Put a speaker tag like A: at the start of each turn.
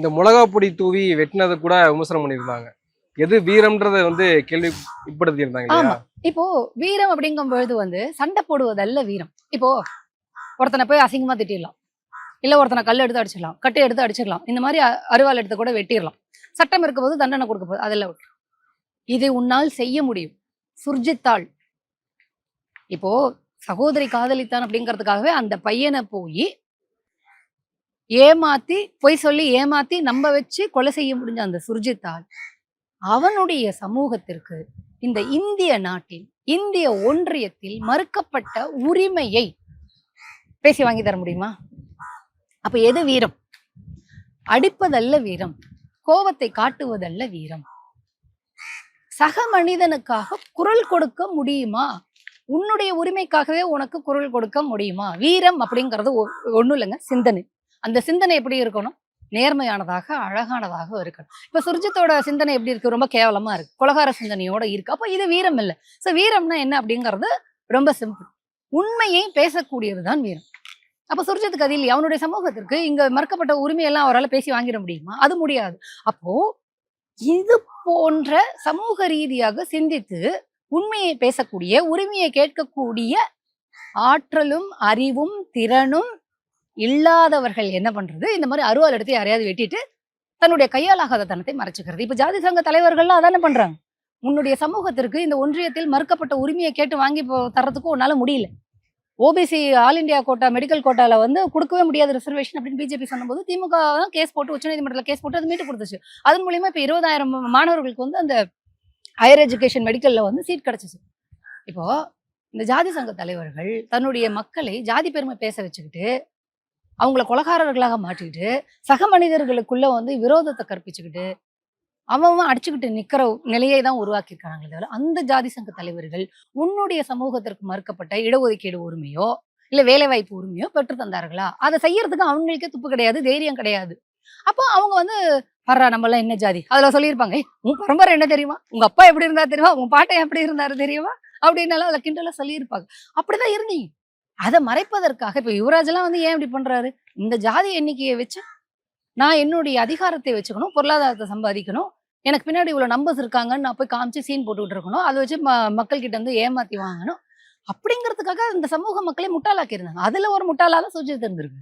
A: இந்த மிளகா பொடி தூவி வெட்டினதை கூட விமர்சனம் பண்ணியிருந்தாங்க. எது வீரம்ன்றத கேள்வி இப்படுத்தி இருந்தாங்க இல்லையா?
B: ஆமா. இப்போ வீரம் அப்படிங்கும் பொழுது சண்டை போடுவதல்ல வீரம். இப்போ ஒருத்தனை போய் அசிங்கமா திட்டிடலாம், இல்ல ஒருத்தனை கல் எடுத்து அடிச்சிடலாம், கட்டை எடுத்து அடிச்சிடலாம், இந்த மாதிரி அருவாள் எடுத்து கூட வெட்டிடலாம். சட்டம் இருக்கும்போது தண்டனை கொடுக்க போகுது, அதெல்லாம் இது உன்னால் செய்ய முடியும். சுர்ஜித்தாள் இப்போ சகோதரி காதலித்தான் அப்படிங்கிறதுக்காகவே அந்த பையனை போய் ஏமாத்தி, பொய் சொல்லி ஏமாத்தி நம்ப வச்சு கொலை செய்ய முடிஞ்ச அந்த சுர்ஜித்தாள் அவனுடைய சமூகத்திற்கு இந்த இந்திய நாட்டில், இந்திய ஒன்றியத்தில் மறுக்கப்பட்ட உரிமையை பேசி வாங்கி தர முடியுமா? அப்ப எது வீரம்? அடிப்பதல்ல வீரம், கோபத்தை காட்டுவதல்ல வீரம். சக மனிதனுக்காக குரல் கொடுக்க முடியுமா? உன்னுடைய உரிமைக்காகவே உனக்கு குரல் கொடுக்க முடியுமா? வீரம் அப்படிங்கிறது ஒண்ணும் இல்லைங்க, சிந்தனை. அந்த சிந்தனை எப்படி இருக்கணும்? நேர்மையானதாக, அழகானதாக இருக்கணும். இப்ப சுர்ஜித்தோட சிந்தனை எப்படி இருக்கு? ரொம்ப கேவலமா இருக்கு, கொலகார சிந்தனையோட இருக்கு. அப்ப இது வீரம் இல்லை. சோ வீரம்னா என்ன அப்படிங்கிறது ரொம்ப சிம்பிள். உண்மையை பேசக்கூடியதுதான் வீரம். அப்ப சுர்ஜித்துக்கு அது இல்லையா? அவனுடைய சமூகத்திற்கு இங்க மறுக்கப்பட்ட உரிமையெல்லாம் அவரால் பேசி வாங்கிட முடியுமா? அது முடியாது. அப்போ இது போன்ற சமூக ரீதியாக சிந்தித்து உண்மையை பேசக்கூடிய, உரிமையை கேட்கக்கூடிய ஆற்றலும் அறிவும் திறனும் இல்லாதவர்கள் என்ன பண்றது? இந்த மாதிரி அருவாள் எடுத்து யாரையாவது வெட்டிட்டு தன்னுடைய கையாலாகாத தனத்தை மறைச்சுக்கிறது. இப்ப ஜாதி சங்க தலைவர்கள்லாம் அதானே பண்றாங்க. உன்னுடைய சமூகத்திற்கு இந்த ஒன்றியத்தில் மறுக்கப்பட்ட உரிமையை கேட்டு வாங்கி தர்றதுக்கு உன்னால முடியல. OBC all India quota, medical கோட்டால கொடுக்கவே முடியாத ரிசர்வேஷன் அப்படின்னு பிஜேபி சொன்னபோது திமுக தான் கேஸ் போட்டு, உச்சநீதிமன்றத்தில் கேஸ் போட்டு அது மீட்டு கொடுத்துச்சு. அதன் மூலியமா இப்ப 20,000 மாணவர்களுக்கு அந்த ஹையர் எஜுகேஷன் மெடிக்கல்ல சீட் கிடைச்சிச்சு. இப்போ இந்த ஜாதி சங்க தலைவர்கள் தன்னுடைய மக்களை ஜாதி பெருமை பேச வச்சுக்கிட்டு, அவங்கள கொலகாரர்களாக மாட்டிக்கிட்டு, சக மனிதர்களுக்குள்ள விரோதத்தை கற்பிச்சுக்கிட்டு, அவன் அடிச்சுக்கிட்டு நிக்கிற நிலையை தான் உருவாக்கியிருக்காங்களே தவிர, அந்த ஜாதி சங்க தலைவர்கள் உன்னுடைய சமூகத்திற்கு மறுக்கப்பட்ட இடஒதுக்கீடு உரிமையோ இல்ல வேலைவாய்ப்பு உரிமையோ பெற்று தந்தார்களா? அதை செய்யறதுக்கு அவங்களுக்கே துப்பு கிடையாது, தைரியம் கிடையாது. அப்போ அவங்க பர்றா நம்ம எல்லாம் என்ன ஜாதி அதுல சொல்லியிருப்பாங்க, உன் பரம்பரை என்ன தெரியுமா, உங்க அப்பா எப்படி இருந்தா தெரியுமா, உன் பாட்டை எப்படி இருந்தாரு தெரியுமா அப்படின்னாலும் அதுல கிண்டலா சொல்லியிருப்பாங்க. அப்படிதான் இருந்தீங்க. அதை மறைப்பதற்காக இப்ப யுவராஜ் எல்லாம் ஏன் இப்படி பண்றாரு? இந்த ஜாதி எண்ணிக்கையை வச்சு நான் என்னுடைய அதிகாரத்தை வச்சுக்கணும், பொருளாதாரத்தை சம்பாதிக்கணும், எனக்கு பின்னாடி இவ்வளவு நம்பர்ஸ் இருக்காங்கன்னு நான் போய் காமிச்சு சீன் போட்டுக்கிட்டு இருக்கணும், அதை வச்சு மக்கள் கிட்ட ஏமாத்தி வாங்கணும் அப்படிங்கிறதுக்காக இந்த சமூக மக்களே முட்டாளாக்கி இருந்தாங்க. அதுல ஒரு முட்டாளால சுஜித் இருந்திருக்கு.